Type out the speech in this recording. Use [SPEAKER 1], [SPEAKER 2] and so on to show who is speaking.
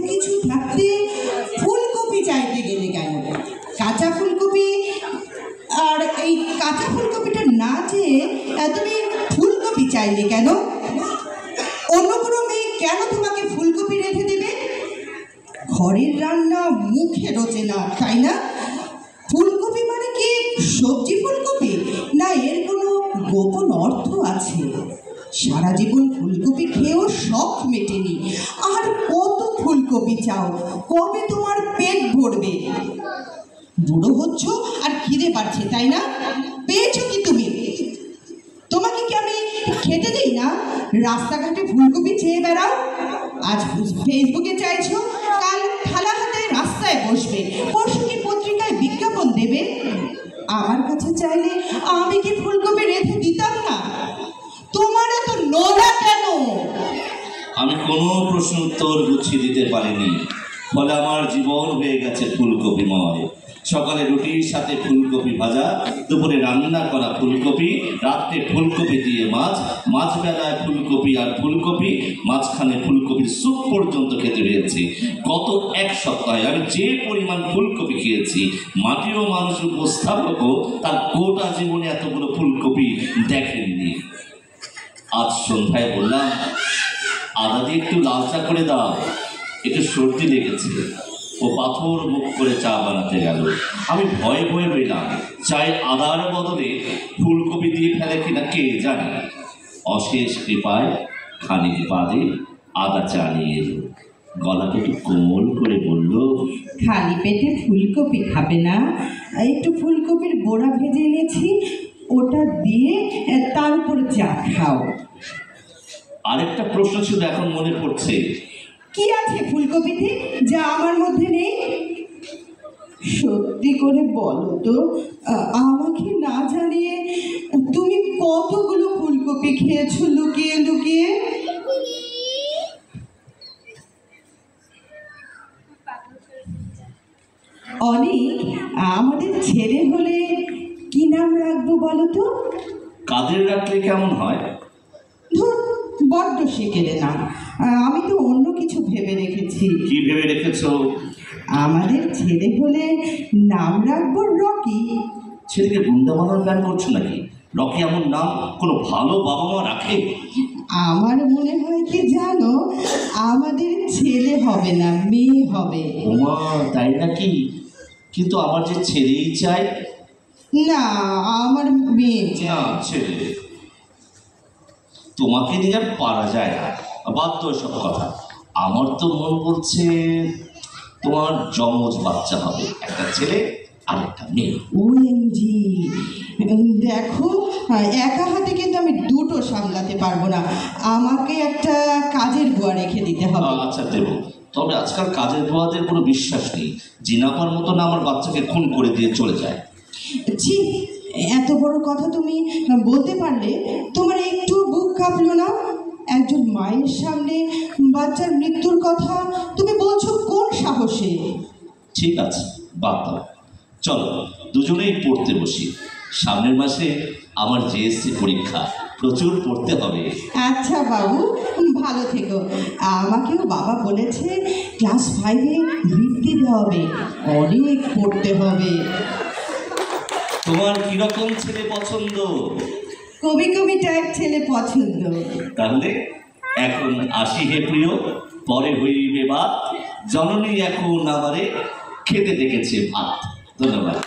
[SPEAKER 1] কিছু থাকতে ফুলকপি চাইতে গেলে কেন? কাঁচা ফুলকপি, আর এই কাঁচা ফুলকপিটা না চেয়ে তুমি ফুলকপি চাইলে কেন? অন্য কোনো মেয়ে কেন তোমাকে ফুলকপি রেখে দেবে? ঘরের রান্না মুখে রোচে না, তাই না? ফুলকপি মানে কি সবজি ফুলকপি, না এর কোনো গোপন অর্থ আছে? সারা জীবন ফুলকপি খেয়েও শখ মেটেনি, আর কত ফুলকপি চাও? কবে তোমার পেট ভরবে? বুড়ো হচ্ছ আর খিদে পাচ্ছে, তাই না? পেয়েছো কি তুমি? তোমাকে কি আমি খেতে দিই না? রাস্তাঘাটে ফুলকপি চেয়ে বেড়াও। আজ ফেসবুকে চাইছো, কাল থালা হাতে রাস্তায় বসবে, পরশু কি পত্রিকায় বিজ্ঞাপন দেবে। আমার কাছে চাইলে আমি কি ফুলকপি রেখে দিতাম না? তোমার এত নোরা কেন?
[SPEAKER 2] আমি কোনো প্রশ্ন উত্তর গুছিয়ে দিতে পারিনি, ফলে আমার জীবন হয়ে গেছে ফুলকপিময়। সকালে রুটির সাথে ফুলকপি ভাজা, দুপুরে রান্না করা ফুলকপি, রাত্রে ফুলকপি দিয়ে মাছ, মাঝবেলায় ফুলকপি আর ফুলকপি, মাঝখানে ফুলকপির স্যুপ পর্যন্ত খেতে হয়েছে। গত এক সপ্তাহে আমি যে পরিমাণ ফুলকপি খেয়েছি, মাটির ও মানুষের উপস্থাপকও তার গোটা জীবনে এতগুলো ফুলকপি দেখেননি। আজ সন্ধ্যায় বললাম, আদা দিয়ে একটু লাল চা করে দাও, একটু সর্দি লেগেছে। ও পাথর মুখ করে চা বানাতে গেল। আমি ভয়ে ভয়ে রইলাম, চায়ে আদার বদলে ফুলকপি দিয়ে ফেলে কিনা কে জানে। অশেষ কৃপায় খানিক বাদে আদা চা নিয়ে এলো। গলাটা একটু কোমল করে বলল,
[SPEAKER 1] খালি পেটে ফুলকপি খাবে না, একটু ফুলকপির বড়া ভেজে এনেছি, ওটা দিয়ে তার উপর চা খাও।
[SPEAKER 2] আরেকটা প্রশ্ন ছিল এখন মনে পড়ছে।
[SPEAKER 1] কি আছে ফুলকপিতে যা আমার মধ্যে নেই? সত্যি করে বলো তো, আমাকে না জানিয়ে তুমি কতগুলো ফুলকপি খেয়েছো লুকিয়ে লুকিয়ে? অনেক, আমাদের ছেলে হলে কি নাম রাখবো বলো তো?
[SPEAKER 2] কাদের রাখলে কেমন হয়?
[SPEAKER 1] ধর, বড্ড সেকেলে না, আমি তো অন্য কিছু ভেবে রেখেছি।
[SPEAKER 2] কি ভেবে রেখেছো?
[SPEAKER 1] আমাদের ছেলে হলে নাম রাখবো রকি।
[SPEAKER 2] ছেলেকে গুন্ডা বানানোর প্ল্যান করছো নাকি? রকি এমন নাম কোনো ভালো বাবা মা রাখে?
[SPEAKER 1] আমার মনে হয় কি জানো, আমাদের ছেলে হবে না, মেয়ে হবে।
[SPEAKER 2] ওমা, তাই নাকি? কিন্তু আমার যে ছেলেই চাই।
[SPEAKER 1] না, আমার মেয়ে
[SPEAKER 2] না,
[SPEAKER 1] চাই।
[SPEAKER 2] ছেলে। তোমাকে নিয়ে আর পারা যায় না, বাধ্য সব কথা। আমার তো মন বলছে তোমার যমজ বাচ্চা হবে, একটা ছেলে আর একটা মেয়ে।
[SPEAKER 1] ওএমজি, দেখো, একা হাতে কিন্তু আমি দুটো সামলাতে পারবো না, আমাকে একটা কাজের বুয়া রেখে দিতে হবে।
[SPEAKER 2] আচ্ছা দেব, তবে আজকাল কাজের বুয়াদের কোনো বিশ্বাস নেই। জিনাপার মতো না আমার বাচ্চাকে খুন করে দিয়ে চলে যায়।
[SPEAKER 1] ছি, এত বড় কথা তুমি বলতে পারলে? তোমার একটু বুক কাঁপলো না? একজন মায়ের সামনে বাচ্চার মৃত্যুর কথা তুমি বলছো কোন সাহসে?
[SPEAKER 2] ঠিক আছে, বাদ দাও। চলো দুজনেই পড়তে বসি। সামনের মাসে আমার জিএসসি পরীক্ষা, প্রচুর পড়তে হবে।
[SPEAKER 1] আচ্ছা বাবু, ভালো থেকো। আমাকেও বাবা বলেছে ক্লাস 5-এ বৃত্তি দেওয়া হবে, অনেক পড়তে হবে।
[SPEAKER 2] তোমার কিরকম ছেলে পছন্দ?
[SPEAKER 1] কবি কবি টাইপ ছেলে পছন্দ।
[SPEAKER 2] তাহলে এখন আসি হে প্রিয়, পরে হইবে বাত, জননী এখন আমারে খেতে ডেকেছে ভাত। ধন্যবাদ।